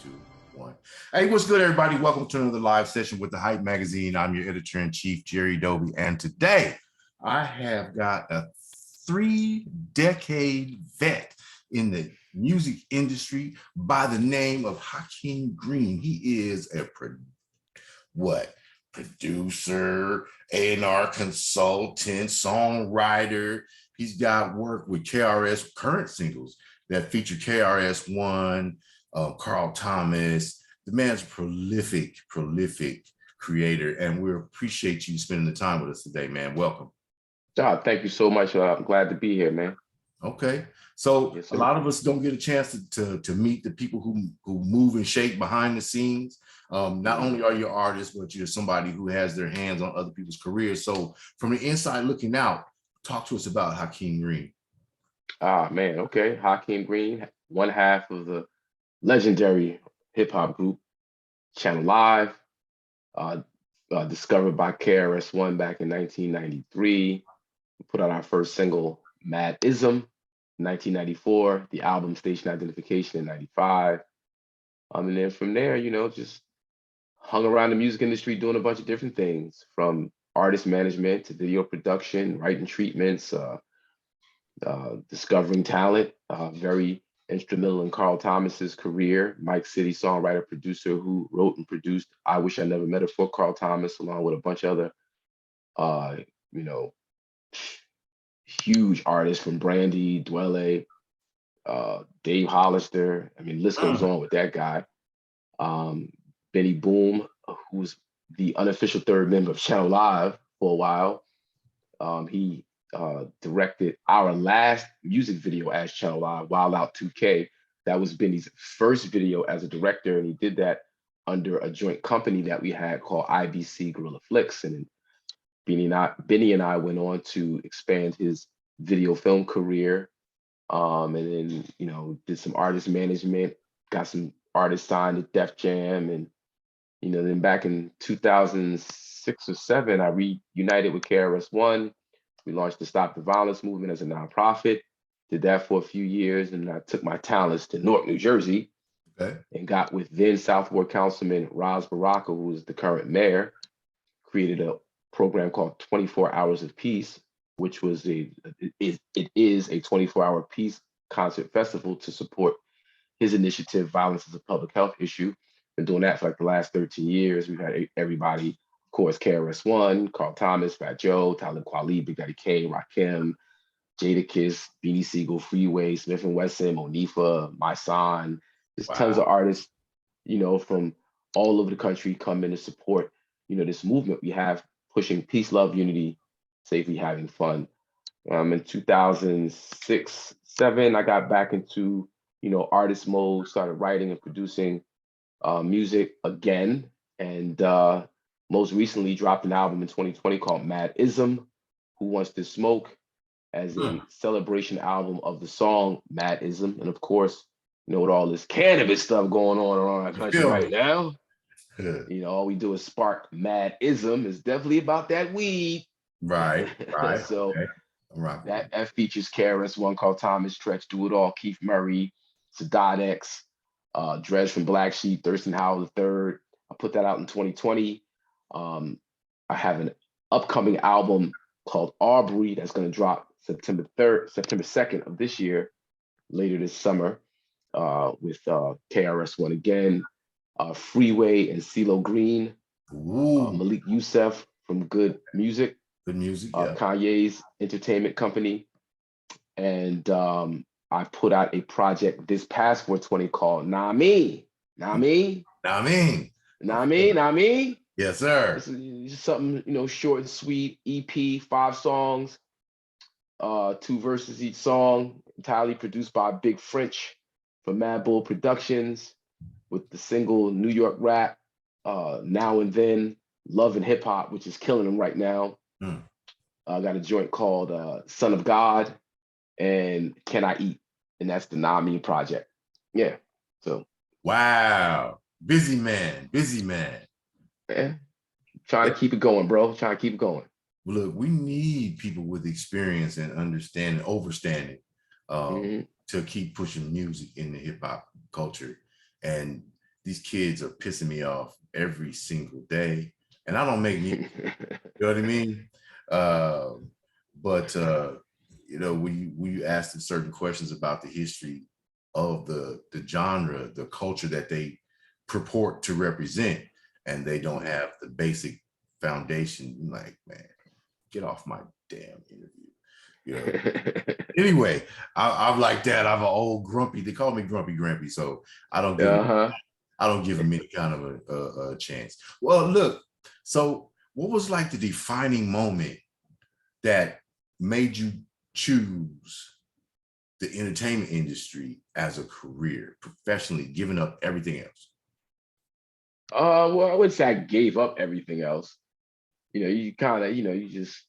two, one. Hey, what's good, everybody? Welcome to another live session with the Hype Magazine. I'm your editor-in-chief, Jerry Doby, and today I have got a 3-decade vet in the music industry by the name of Hakim Green. He is a producer, A&R consultant, songwriter. He's got work with KRS, current singles that feature KRS-One, Carl Thomas. The man's a prolific creator, and we appreciate you spending the time with us today, man. Welcome. Thank you so much. I'm glad to be here, man. Okay, so yes, a lot of us don't get a chance to meet the people who move and shake behind the scenes. Not only are you an artist, but you're somebody who has their hands on other people's careers. So from the inside looking out, talk to us about Hakim Green. Man, okay. Hakim Green, one half of the legendary hip hop group Channel Live, discovered by KRS-One back in 1993. We put out our first single, Mad Ism, in 1994, the album Station Identification in 95. And then from there, just hung around the music industry doing a bunch of different things, from artist management to video production, writing treatments, discovering talent, very instrumental in Carl Thomas's career, Mike City, songwriter, producer who wrote and produced I Wish I Never Met Her for Carl Thomas, along with a bunch of other, huge artists from Brandy, Dwele, Dave Hollister. I mean, the list goes on with that guy. Benny Boom, who's the unofficial third member of Channel Live for a while. He directed our last music video as Channel Live, Wild Out 2K. That was Benny's first video as a director, and he did that under a joint company that we had called IBC Guerrilla Flicks. And Benny and I went on to expand his video film career, and then did some artist management, got some artists signed to Def Jam, and then back in 2006 or 7, I reunited with KRS-One. We launched the Stop the Violence movement as a nonprofit. Did that for a few years, and I took my talents to Newark, New Jersey, and got with then South Ward Councilman Raz Baraka, who is the current mayor. Created a program called 24 Hours of Peace, which was it is a 24-hour peace concert festival to support his initiative, Violence is a Public Health Issue. Been doing that for like the last 13 years. We've had everybody, of course, KRS-One, Carl Thomas, Fat Joe, Talib Kweli, Big Daddy Kane, Rakim, Jadakiss, Beanie Siegel, Freeway, Smith & Wesson, Monifa, My Son. There's tons of artists, from all over the country come in to support, this movement we have pushing peace, love, unity, safely having fun. In 2006, 7, I got back into, artist mode, started writing and producing music again, and most recently dropped an album in 2020 called Mad Ism, Who Wants to Smoke, as a celebration album of the song Mad Ism. And of course, with all this cannabis stuff going on around our country right now, all we do is spark Mad Ism. It's definitely about that weed. Right. So that features KRS-One, Carl Thomas, Tretch, Do It All, Keith Murray, Sadat X, Dres from Black Sheep, Thurston Howell III. I put that out in 2020. I have an upcoming album called Aubrey that's going to drop September 2nd of this year, later this summer, with KRS-One again, Freeway and CeeLo Green, Malik Youssef from Good Music, Kanye's entertainment company. And I put out a project this past 420 called Nah Me. Yes, sir. This is something, short and sweet, EP, 5 songs, 2 verses each song, entirely produced by Big French from Mad Bull Productions, with the single New York Rap, Now and Then, Love and Hip Hop, which is killing them right now. I got a joint called Son of God and Can I Eat? And that's the Nah Me project. Yeah. So. Wow. Busy man. Yeah. Trying to keep it going, bro. Trying to keep it going. Look, we need people with experience and overstanding to keep pushing music in the hip hop culture. And these kids are pissing me off every single day, and I don't make music. You know what I mean? Uh, but you know, when you ask them certain questions about the history of the genre, the culture that they purport to represent, and they don't have the basic foundation, I'm like, man, get off my damn interview. You know. Anyway, I'm like that. I'm an old grumpy. They call me Grumpy Grampy, so I don't give Uh-huh. I don't give them any kind of a chance. Well, look. So, what was like the defining moment that made you choose the entertainment industry as a career, professionally, giving up everything else? Well, I wouldn't say I gave up everything else. You kind of, you just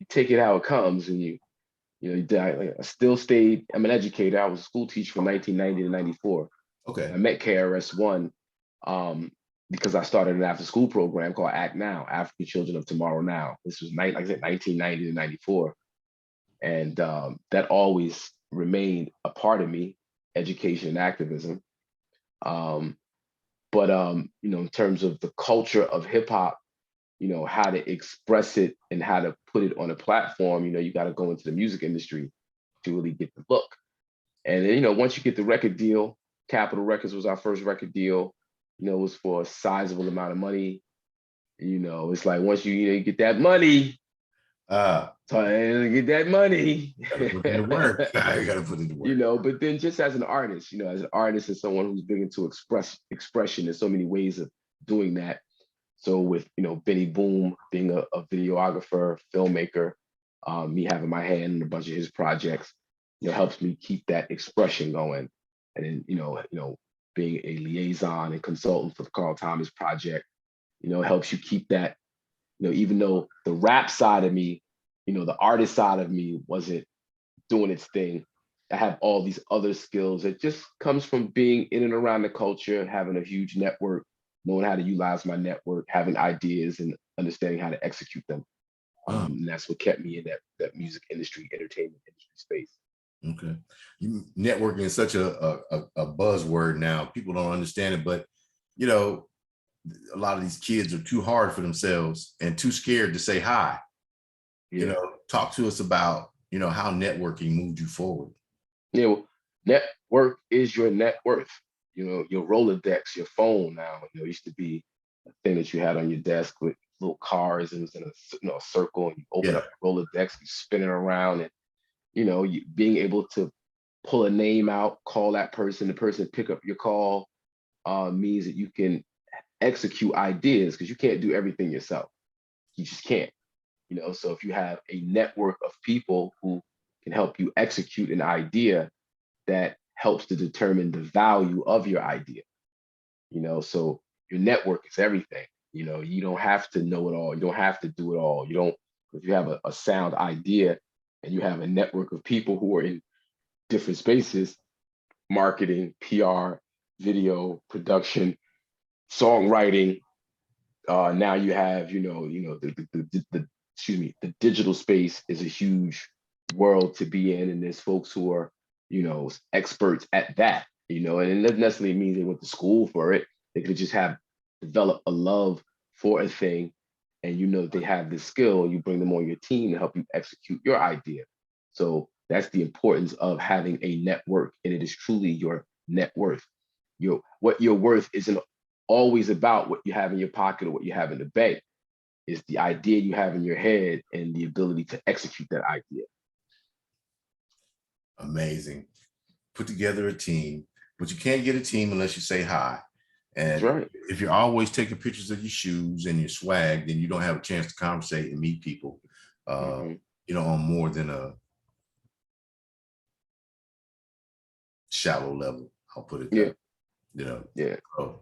take it how it comes, and I still stayed. I'm an educator. I was a school teacher from 1990 to 94. Okay. I met KRS-One um, because I started an after-school program called Act Now, African Children of Tomorrow Now. This was, like I said, 1990 to 94. And that always remained a part of me, education and activism. Um, but in terms of the culture of hip hop, how to express it and how to put it on a platform, you got to go into the music industry to really get the look. And then, once you get the record deal, Capitol Records was our first record deal. It was for a sizable amount of money. It's like once you get that money, Uh, get that money. gotta put in the work. I gotta put in the work. But then just as an artist, and someone who's big into expression, there's so many ways of doing that. So with Benny Boom being a videographer, filmmaker, me having my hand in a bunch of his projects, helps me keep that expression going. And then being a liaison and consultant for the Carl Thomas project, helps you keep that. Even though the rap side of me, the artist side of me wasn't doing its thing, I have all these other skills that just comes from being in and around the culture, having a huge network, knowing how to utilize my network, having ideas and understanding how to execute them. And that's what kept me in that music industry, entertainment industry space. Okay. Networking is such a buzzword now. People don't understand it, but you know, a lot of these kids are too hard for themselves and too scared to say hi. Yeah. Talk to us about, how networking moved you forward. Well, network is your net worth. Your Rolodex, your phone now, used to be a thing that you had on your desk with little cards and it was in a circle, and you open Yeah. up Rolodex, you spin it around, and you being able to pull a name out, call that person, the person pick up your call, means that you can execute ideas because you can't do everything yourself. You just can't. So if you have a network of people who can help you execute an idea, that helps to determine the value of your idea. So your network is everything. You don't have to know it all. You don't have to do it all. You don't, if you have a sound idea and you have a network of people who are in different spaces, marketing, PR, video, production, songwriting. Now you have, the excuse me, the digital space is a huge world to be in, and there's folks who are, experts at that. And it doesn't necessarily mean they went to school for it. They could just have developed a love for a thing, and they have this skill. You bring them on your team to help you execute your idea. So that's the importance of having a network, and it is truly your net worth. What your worth isn't always about what you have in your pocket or what you have in the bank. It's the idea you have in your head and the ability to execute that idea. Amazing. Put together a team, but you can't get a team unless you say hi. That's And right. if you're always taking pictures of your shoes and your swag, then you don't have a chance to conversate and meet people, Mm-hmm. on more than a shallow level. I'll put it Yeah. that, you know. Yeah. So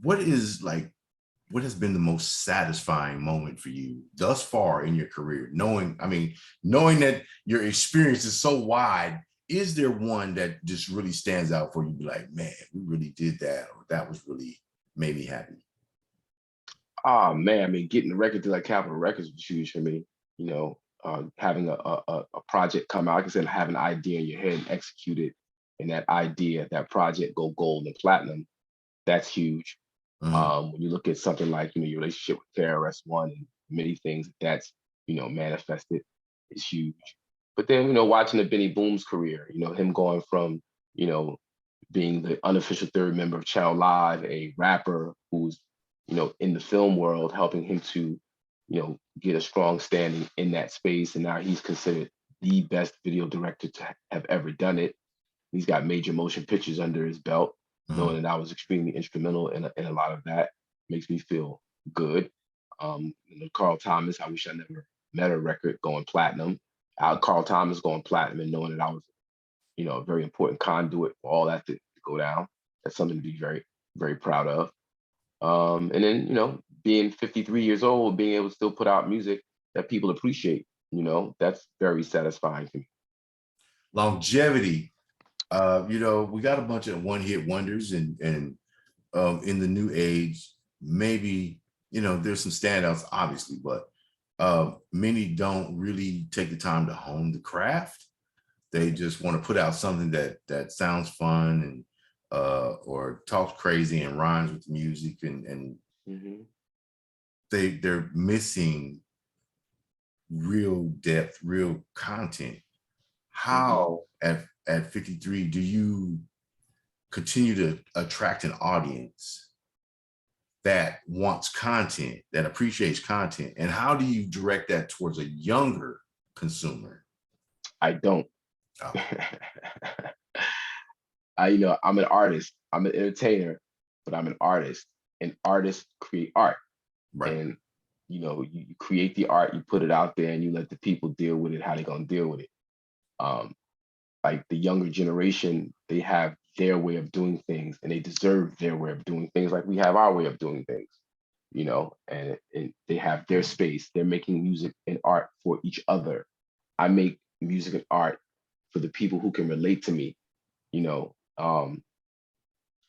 what has been the most satisfying moment for you thus far in your career? Knowing that your experience is so wide, is there one that just really stands out for you? Be like, man, we really did that, or that was really made me happy. Oh man, getting the record to like Capitol Records was huge for me. Having a project come out, like I said, have an idea in your head and execute it, and that idea, that project go gold and platinum. that's huge. Mm, When you look at something like, your relationship with KRS-One and many things that's, manifested is huge. But then, watching the Benny Boom's career, him going from, you know, being the unofficial third member of Channel Live, a rapper who's, in the film world, helping him to, get a strong standing in that space. And now he's considered the best video director to have ever done it. He's got major motion pictures under his belt, mm. knowing that I was extremely instrumental in a lot of that. Makes me feel good. Carl Thomas, I wish I never met a record going platinum. Carl Thomas going platinum and knowing that I was, a very important conduit for all that to go down. That's something to be very, very proud of. And then, being 53 years old, being able to still put out music that people appreciate, that's very satisfying to me. Longevity. We got a bunch of one-hit wonders, and in the new age, maybe there's some standouts, obviously, but many don't really take the time to hone the craft. They just want to put out something that sounds fun and or talks crazy and rhymes with music, and Mhm. they're missing real depth, real content. Mhm. How at 53 do you continue to attract an audience that wants content, that appreciates content, and how do you direct that towards a younger consumer? I don't. Oh, I'm an artist. I'm an entertainer, but I'm an artist. And artists create art. right. And you create the art, you put it out there, and you let the people deal with it how they're gonna deal with it. Um, like the younger generation, they have their way of doing things, and they deserve their way of doing things, like we have our way of doing things. And they have their space. They're making music and art for each other. I make music and art for the people who can relate to me. You know,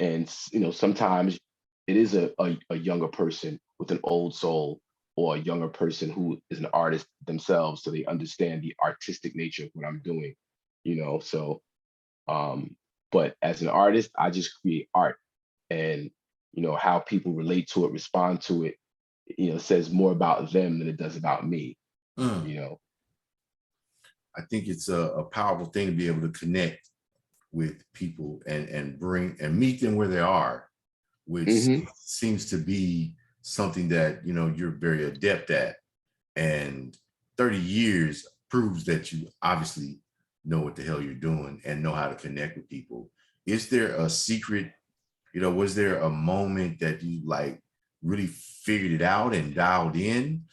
and sometimes it is a younger person with an old soul, or a younger person who is an artist themselves, so they understand the artistic nature of what I'm doing. So but as an artist, I just create art, and how people relate to it, respond to it, says more about them than it does about me. Mm. you know I think it's a powerful thing to be able to connect with people and bring and meet them where they are, which hmm seems to be something that you're very adept at. And 30 years proves that you obviously know what the hell you're doing and know how to connect with people. Is there a secret, was there a moment that you like really figured it out and dialed in?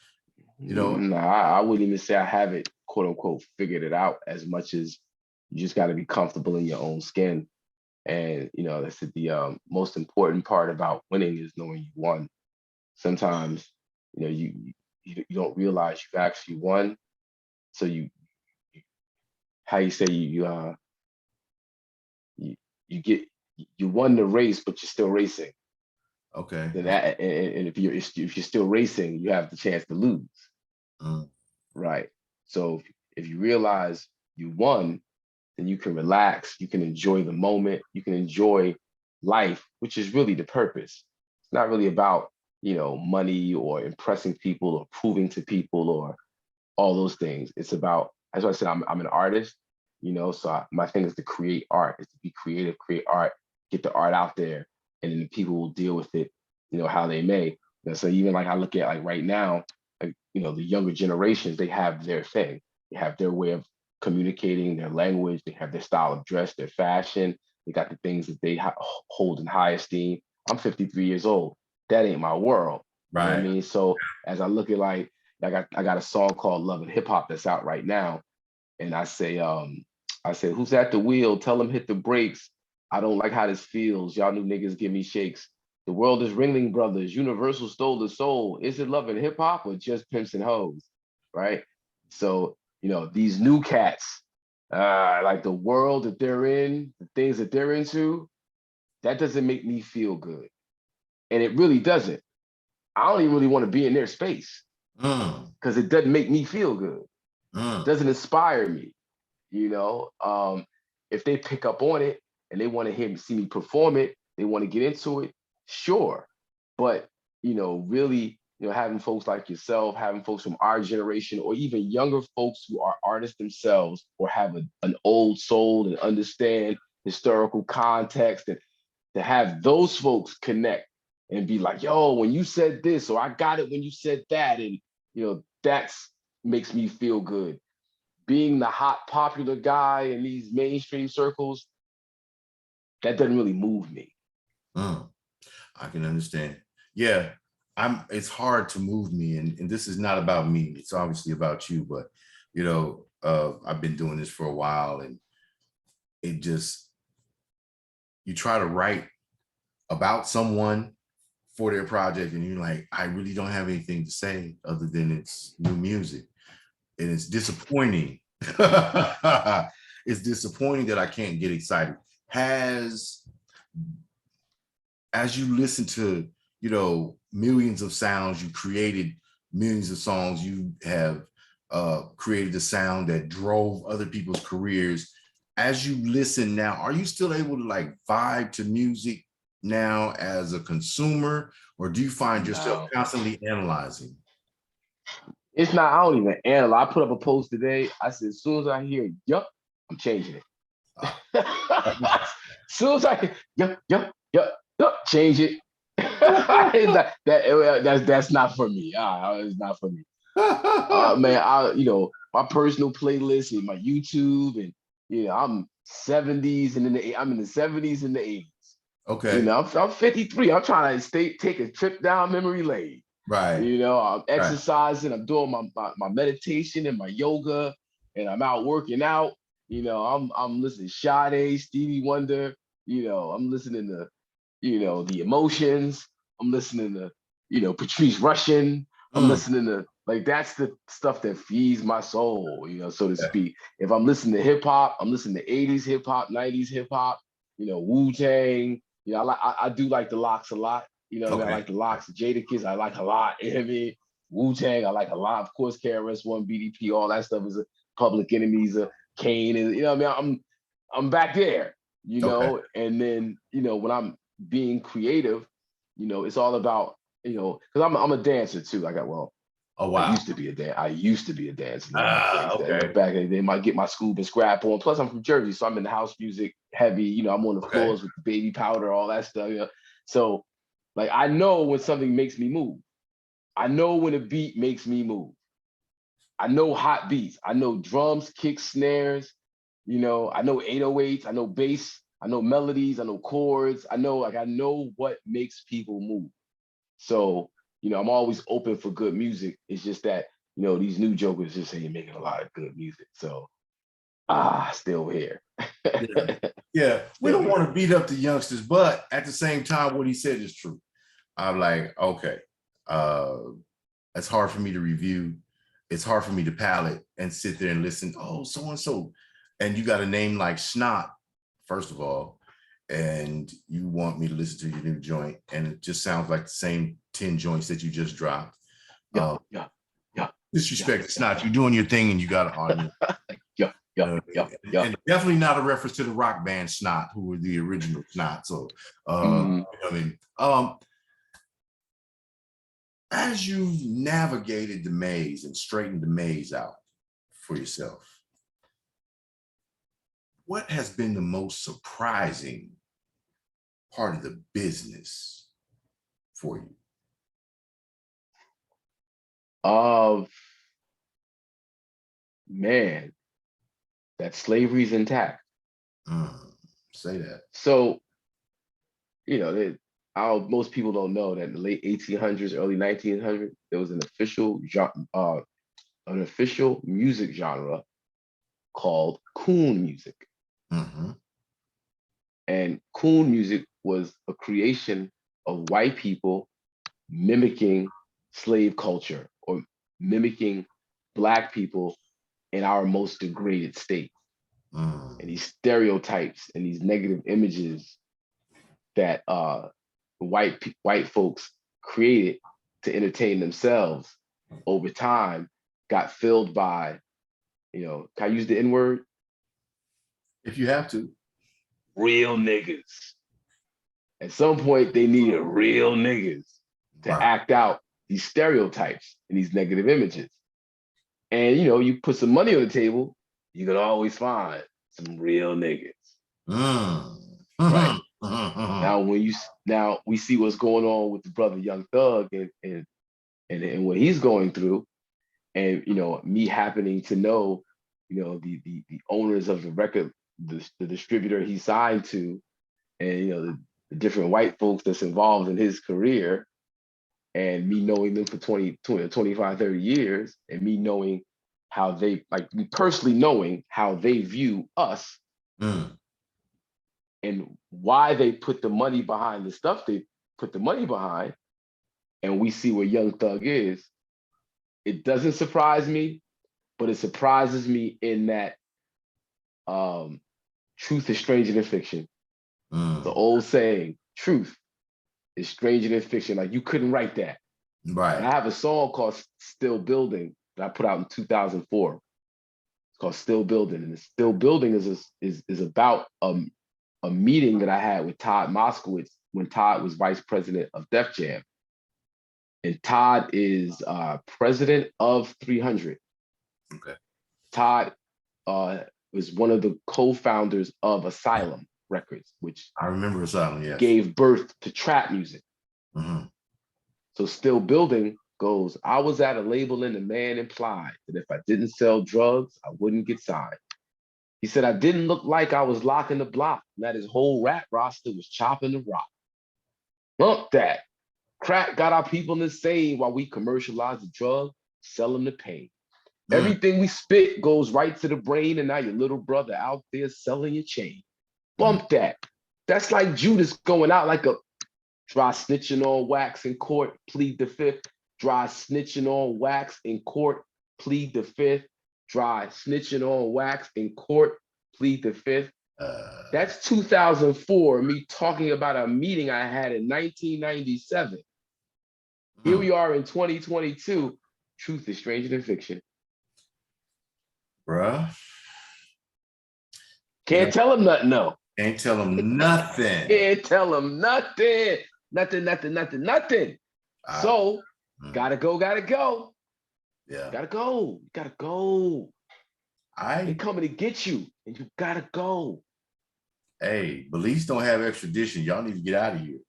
You know, No, I wouldn't even say I have it, quote unquote, figured it out, as much as you just got to be comfortable in your own skin. And that's the most important part about winning, is knowing you won. Sometimes you don't realize you've actually won. So how you say you you get you won the race, but you're still racing. okay. Then that and if you're still racing, you have the chance to lose, Mm, right? So if you realize you won, then you can relax, you can enjoy the moment, you can enjoy life, which is really the purpose. It's not really about, money or impressing people or proving to people or all those things. It's about, as I said, I'm an artist, so my thing is to create art, is to be creative, create art, get the art out there, and then the people will deal with it, how they may. So even like I look at, like right now, like, the younger generations, they have their thing. They have their way of communicating, their language, they have their style of dress, their fashion, they got the things that they hold in high esteem. I'm 53 years old. That ain't my world. You know what I right. mean? So as I look at, like, I got a song called Love and Hip Hop that's out right now. And I say, who's at the wheel? Tell them hit the brakes. I don't like how this feels. Y'all new niggas give me shakes. The world is Ringling Brothers. Universal stole the soul. Is it love and hip hop or just pimps and hoes? Right? So, these new cats, like the world that they're in, the things that they're into, that doesn't make me feel good. And it really doesn't. I don't even really want to be in their space, Mm, because it doesn't make me feel good. It mm, doesn't inspire me. You know, if they pick up on it and they want to see me perform it, they want to get into it. sure, but really, having folks like yourself, having folks from our generation, or even younger folks who are artists themselves, or have an old soul and understand historical context, and to have those folks connect and be like, yo, when you said this, or I got it when you said that, and that's makes me feel good. Being the hot popular guy in these mainstream circles, that doesn't really move me. I can understand. Yeah, it's hard to move me, and this is not about me. It's obviously about you, but I've been doing this for a while, and it just, you try to write about someone for their project, and you're like, I really don't have anything to say other than it's new music. And it's disappointing. It's disappointing that I can't get excited. As you listen to, millions of sounds, you created millions of songs, you have created a sound that drove other people's careers. As you listen now, are you still able to like vibe to music now as a consumer, or do you find yourself constantly analyzing? It's not, I don't even analyze. I put up a post today. I said, as soon as I hear yup, I'm changing it. As soon as I hear yup, change it. That's not for me. It's not for me. Man, my personal playlist and my YouTube, and I'm 70s and I'm in the 70s and the 80s. Okay. I'm 53. I'm trying to take a trip down memory lane. Right. I'm exercising, I'm doing my meditation and my yoga, and I'm out working out. I'm listening to Sade, Stevie Wonder. I'm listening to, the Emotions. I'm listening to, Patrice Rushen. I'm listening to, like, that's the stuff that feeds my soul, so to speak. If I'm listening to hip hop, I'm listening to 80s hip hop, 90s hip hop, Wu-Tang. I do like the Locks a lot. Okay. I like the Locks, Jadakiss, I like a lot. You know what I mean? Wu-Tang, I like a lot. Of course, KRS-One, BDP, all that stuff is a Public Enemies, Kane, and I'm back there, Okay. and then when I'm being creative, it's all about, because I'm a dancer too. Oh wow. I used to be a dancer. Okay. Back in the day, might get my scoop and scrap on. Plus, I'm from Jersey, so I'm in the house music heavy. I'm on the floors with the baby powder, all that stuff. So, like, I know when something makes me move. I know when a beat makes me move. I know hot beats. I know drums, kicks, snares. I know 808s. I know bass. I know melodies. I know chords. I know what makes people move. So, I'm always open for good music. It's just that, these new jokers just ain't making a lot of good music. So, still here. Yeah. We don't want to beat up the youngsters, but at the same time, what he said is true. I'm like, okay, it's hard for me to review. It's hard for me to palate and sit there and listen. Oh, so-and-so. And you got a name like Snot, first of all, and you want me to listen to your new joint, and it just sounds like the same 10 joints that you just dropped. Yeah. Disrespect to Snot. You're doing your thing and you got an audience. And definitely not a reference to the rock band Snot, who were the original Snot. So, as you navigated the maze and straightened the maze out for yourself, what has been the most surprising part of the business for you? Man, that slavery's intact. Say that. So, most people don't know that in the late 1800s, early 1900s, there was an official music genre called coon music. And coon music was a creation of white people mimicking slave culture, or mimicking Black people in our most degraded state. And these stereotypes and these negative images that white folks created to entertain themselves over time got filled by, can I use the N-word? If you have to. Real niggas. At some point, they needed real niggas to Right. act out these stereotypes and these negative images. And you put some money on the table, you can always find some real niggas, Mm. right? Mhm. Mhm. Now we see what's going on with the brother Young Thug and what he's going through, and me happening to know, the owners of the record, the distributor he signed to, and the different white folks that's involved in his career, and me knowing them for 25, 30 years, and me knowing how they, like, me personally knowing how they view us Mm. and why they put the money behind the stuff they put the money behind, and we see where Young Thug is. It doesn't surprise me, but it surprises me in that um, truth is stranger than fiction. The Mm. old saying, truth is stranger than fiction. Like, you couldn't write that. And Right. I have a song called Still Building that I put out in 2004. It's called Still Building. And Still Building is about a meeting that I had with Todd Moskowitz when Todd was vice president of Def Jam. And Todd is president of 300. Okay. Todd was one of the co-founders of Asylum Records, which I remember Asylum, yes. gave birth to trap music. Mm-hmm. So Still Building goes, I was at a label and the man implied that if I didn't sell drugs, I wouldn't get signed. He said I didn't look like I was locking the block, and that his whole rap roster was chopping the rock. Bump that. Crack got our people insane while we commercialize the drug, sell them the pain. Mm. Everything we spit goes right to the brain, and now your little brother out there selling your chain. Mm. Bump that. That's like Judas going out like a dry snitching on wax in court, plead the fifth. Dry snitching on wax in court, plead the fifth. Dry snitching on wax in court, plead the fifth. Uh, That's 2004, me talking about a meeting I had in 1997. Here mm. we are in 2022. Truth is stranger than fiction. Bruh. Can't tell them nothing, no. Can't tell them nothing. Can't tell them nothing. Nothing. I, So, mm, gotta go. yeah. Gotta go. They I coming to get you, and you gotta go. Hey, police don't have extradition. Y'all need to get out of here.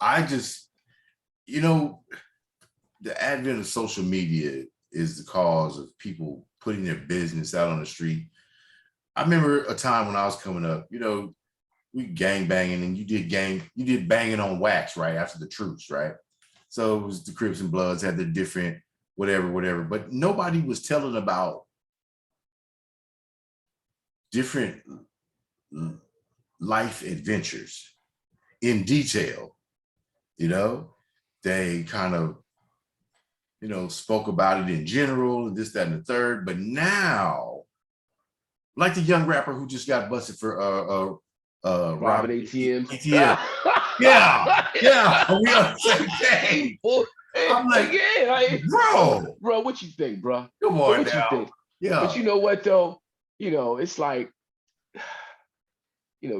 I just, you know, the advent of social media is the cause of people putting their business out on the street. I remember a time when I was coming up, we gang banging and you did banging on wax, right? After the truce, right? So it was the Crips and Bloods had the different whatever, but nobody was telling about different life adventures in detail. They kind of spoke about it in general and this, that, and the third. But now, like the young rapper who just got busted for Robbing robbing ATMs. ATM. Yeah, we on the same page. I'm like, bro, What you think, bro? come But on what you now. think? But Yeah. you know what though? It's like,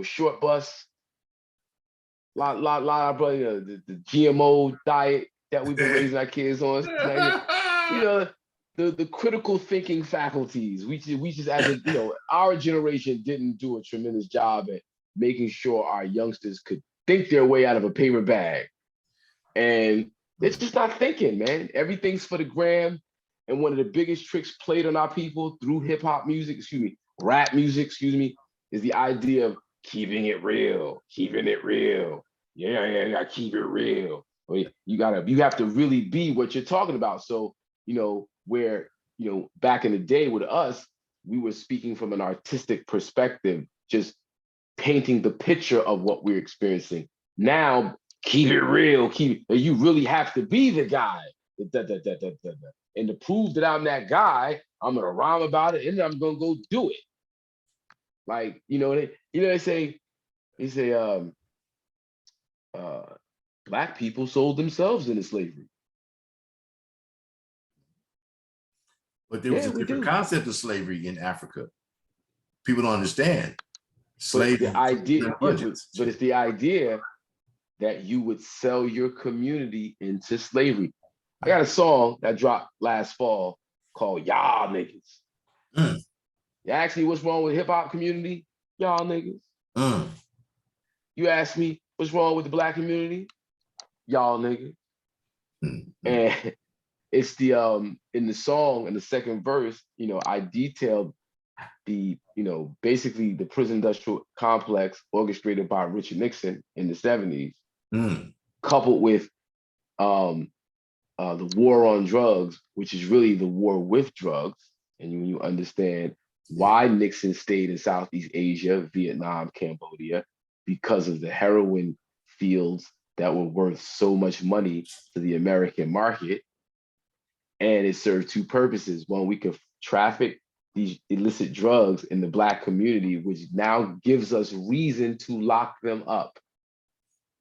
short bus, lot of brother, the GMO diet that we've been raising our kids on. The critical thinking faculties. We just as our generation didn't do a tremendous job at making sure our youngsters could think their way out of a paper bag. And it's just not thinking, man. Everything's for the gram. And one of the biggest tricks played on our people through hip hop music, rap music, is the idea of keeping it real. Yeah, keep it real. You have to really be what you're talking about. So, where, back in the day with us, we were speaking from an artistic perspective, just painting the picture of what we're experiencing. Now, keep it real. You really have to be the guy. And to prove that I'm that guy, I'm gonna rhyme about it and then I'm gonna go do it. Like, they say, Black people sold themselves into slavery. But there was a different concept of slavery in Africa. People don't understand. But Slavery. the idea, yeah, Budgets. but it's the idea that you would sell your community into slavery. I got a song that dropped last fall called Y'all Niggas. Mm, You ask me what's wrong with the hip hop community? Y'all niggas. mm, You ask me what's wrong with the black community? Y'all niggas. mm, mm. And it's the in the song in the second verse, I detailed the, basically the prison industrial complex orchestrated by Richard Nixon in the 70s, Mm. coupled with the war on drugs, which is really the war with drugs. And when you understand why Nixon stayed in Southeast Asia, Vietnam, Cambodia, because of the heroin fields that were worth so much money to the American market. And it served two purposes. One, we could traffic these illicit drugs in the Black community, which now gives us reason to lock them up.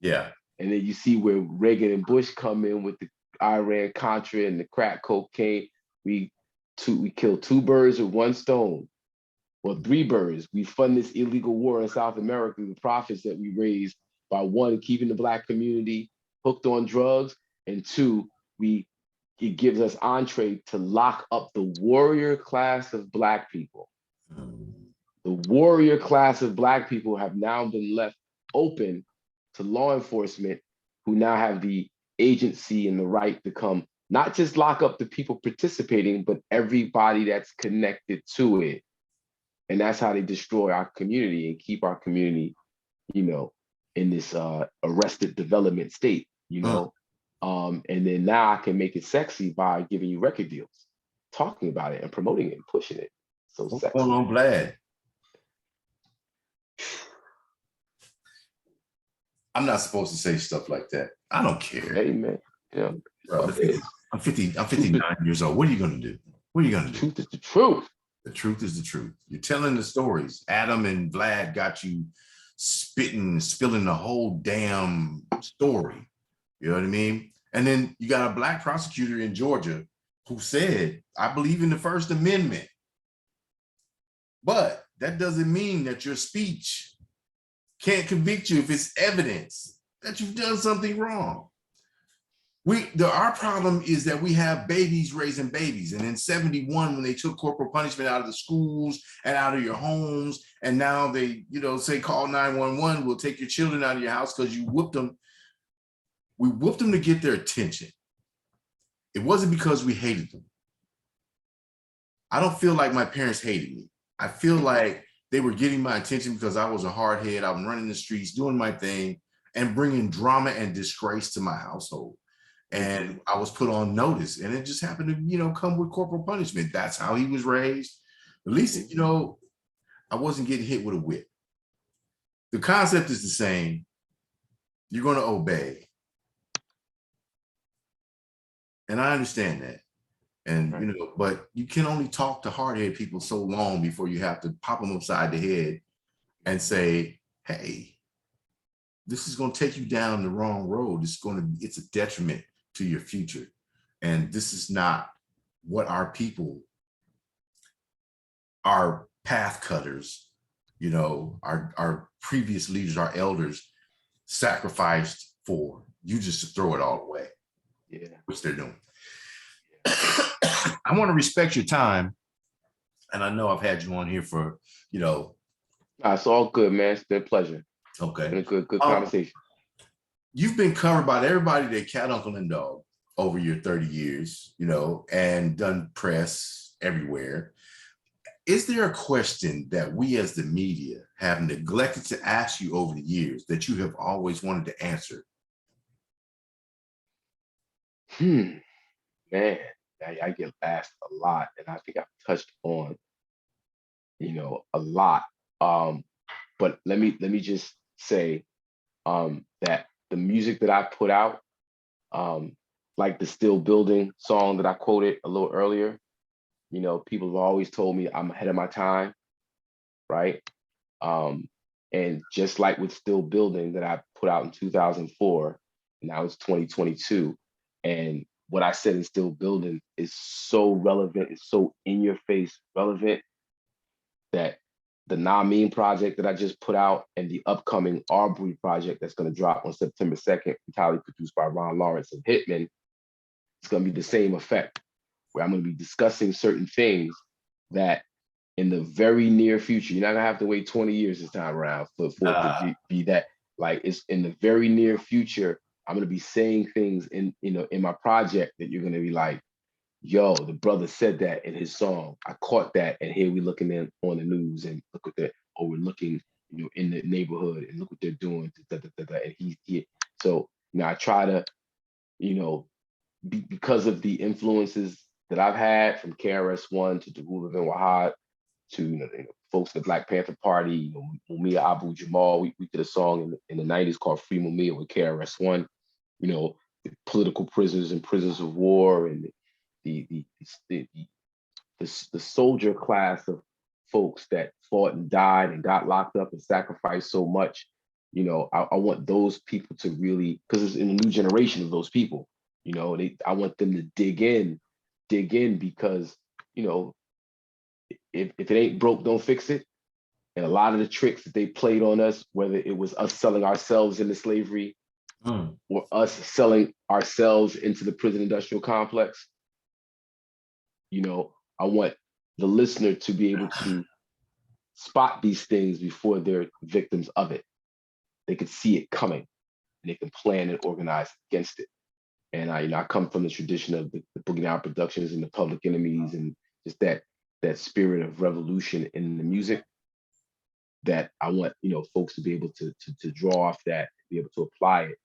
Yeah. And then you see where Reagan and Bush come in with the Iran Contra and the crack cocaine. We killed two birds with one stone. Well, three birds. We fund this illegal war in South America, the profits that we raised by one, keeping the Black community hooked on drugs, and two, it gives us entree to lock up the warrior class of Black people. The warrior class of Black people have now been left open to law enforcement, who now have the agency and the right to come, not just lock up the people participating, but everybody that's connected to it. And that's how they destroy our community and keep our community, in this arrested development state, and then now I can make it sexy by giving you record deals, talking about it and promoting it and pushing it. So What's sexy. going on, Vlad? I'm not supposed to say stuff like that. I don't care. Hey man, Bro, I'm 59 years old. What are you gonna do? What are you gonna do? Truth is the truth. The truth is the truth. You're telling the stories. Adam and Vlad got you spilling the whole damn story. You know what I mean? And then you got a Black prosecutor in Georgia who said, I believe in the First Amendment. But that doesn't mean that your speech can't convict you if it's evidence that you've done something wrong. Our problem is that we have babies raising babies. And in 71, when they took corporal punishment out of the schools and out of your homes, and now they, say call 911, we'll take your children out of your house because you whooped them. We whooped them to get their attention. It wasn't because we hated them. I don't feel like my parents hated me. I feel like they were getting my attention because I was a hard head. I was running the streets, doing my thing, and bringing drama and disgrace to my household. And I was put on notice, and it just happened to, come with corporal punishment. That's how he was raised. At least, I wasn't getting hit with a whip. The concept is the same. You're going to obey. And I understand that. And, but you can only talk to hard-headed people so long before you have to pop them upside the head and say, hey, this is going to take you down the wrong road. It's a detriment to your future. And this is not what our people, our path cutters, our previous leaders, our elders sacrificed for. You just to throw it all away. Yeah. Which they're doing. I want to respect your time. And I know I've had you on here for, It's all good, man. It's been a pleasure. Okay. It's been a good conversation. You've been covered by everybody that cat, uncle, and dog over your 30 years, and done press everywhere. Is there a question that we as the media have neglected to ask you over the years that you have always wanted to answer? Man, I get asked a lot, and I think I've touched on, a lot. But let me just say that the music that I put out, like the Still Building song that I quoted a little earlier, people have always told me I'm ahead of my time, right? And just like with Still Building that I put out in 2004, and now it's 2022, and what I said in Still Building is so relevant, it's so in your face relevant that the Namin project that I just put out, and the upcoming Arbery project that's going to drop on September 2nd, entirely produced by Ron Lawrence and Hitman. It's going to be the same effect, where I'm going to be discussing certain things that in the very near future, you're not going to have to wait 20 years this time around for it to be that. Like, it's in the very near future, I'm going to be saying things in my project that you're going to be like, yo, the brother said that in his song. I caught that, and here we looking in on the news, and look at that, or we're looking, in the neighborhood, and look what they're doing. And he. So, I try to, because of the influences that I've had from KRS-One to Darul Ibn Wahad to folks in the Black Panther Party, Mumia Abu Jamal. We did a song in the 90s called Free Mumia with KRS-One. The political prisoners and prisoners of war, and the soldier class of folks that fought and died and got locked up and sacrificed so much. I want those people to really, because it's in a new generation of those people. I want them to dig in because if it ain't broke, don't fix it. And a lot of the tricks that they played on us, whether it was us selling ourselves into slavery or us selling ourselves into the prison industrial complex, I want the listener to be able to spot these things before they're victims of it. They could see it coming, and they can plan and organize against it. And I come from the tradition of the Boogie Down Productions and the Public Enemies, and just that spirit of revolution in the music, that I want folks to be able to draw off that, be able to apply it.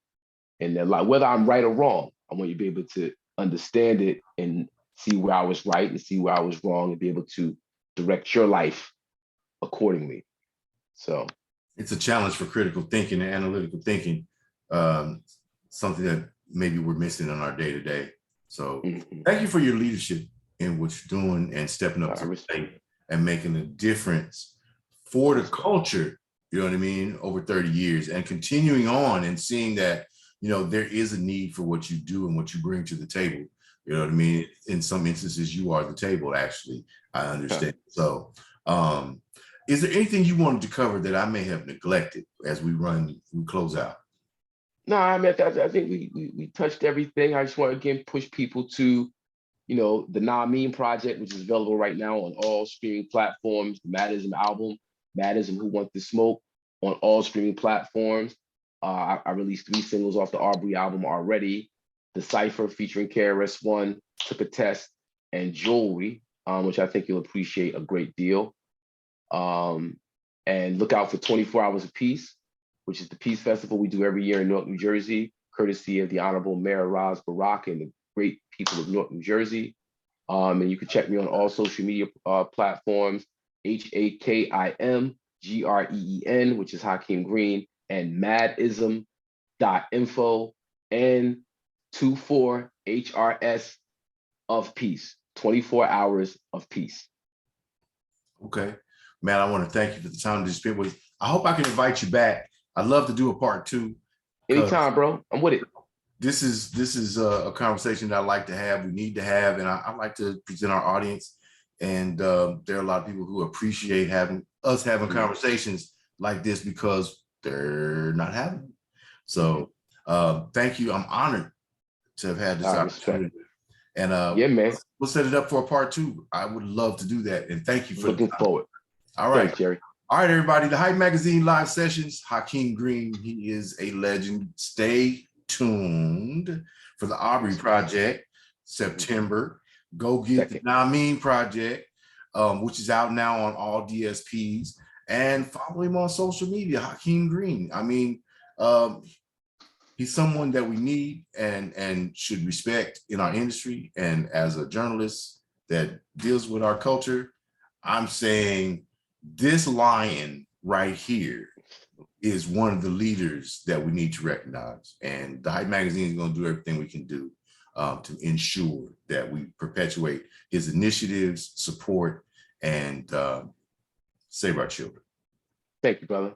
And then, like, whether I'm right or wrong, I want you to be able to understand it and see where I was right and see where I was wrong, and be able to direct your life accordingly. So it's a challenge for critical thinking and analytical thinking, something that maybe we're missing in our day-to-day. So thank you for your leadership in what you're doing and stepping up to the plate and making a difference for the culture, you know what I mean, over 30 years, and continuing on and seeing that, there is a need for what you do and what you bring to the table. You know what I mean? In some instances, you are the table, actually. I understand. So is there anything you wanted to cover that I may have neglected as we close out? No, I mean, I think we touched everything. I just want to, again, push people to, the Namin project, which is available right now on all streaming platforms. The Madism album, Madism Who Want the Smoke, on all streaming platforms. I released 3 singles off the Arbery album already. The Cypher featuring KRS-One, Took a Test, and Jewelry, which I think you'll appreciate a great deal. And look out for 24 Hours of Peace, which is the Peace Festival we do every year in Newark, New Jersey, courtesy of the Honorable Mayor Raz Barak and the great people of Newark, New Jersey. And you can check me on all social media platforms, HAKIM GREEN, which is Hakim Green, and madism.info, and 24 HRS of Peace, 24 Hours of Peace. Okay. Man, I want to thank you for the time to spend with. I hope I can invite you back. I'd love to do a part 2. Anytime, bro. I'm with it. This is a conversation that I like to have. We need to have, and I like to present our audience. And there are a lot of people who appreciate having conversations like this because they're not having them. So thank you. I'm honored to have had this opportunity. And yeah, man, we'll set it up for a part 2. I would love to do that. And thank you for looking forward. All right, thanks, Jerry. All right, everybody. The Hype Magazine live sessions. Hakim Green, he is a legend. Stay tuned for the Arbery project, September. Go get the Namin project, which is out now on all DSPs, and follow him on social media, Hakim Green. I mean, he's someone that we need and should respect in our industry. And as a journalist that deals with our culture, I'm saying this lion right here is one of the leaders that we need to recognize. And the Hype Magazine is going to do everything we can do to ensure that we perpetuate his initiatives, support, and save our children. Thank you, brother.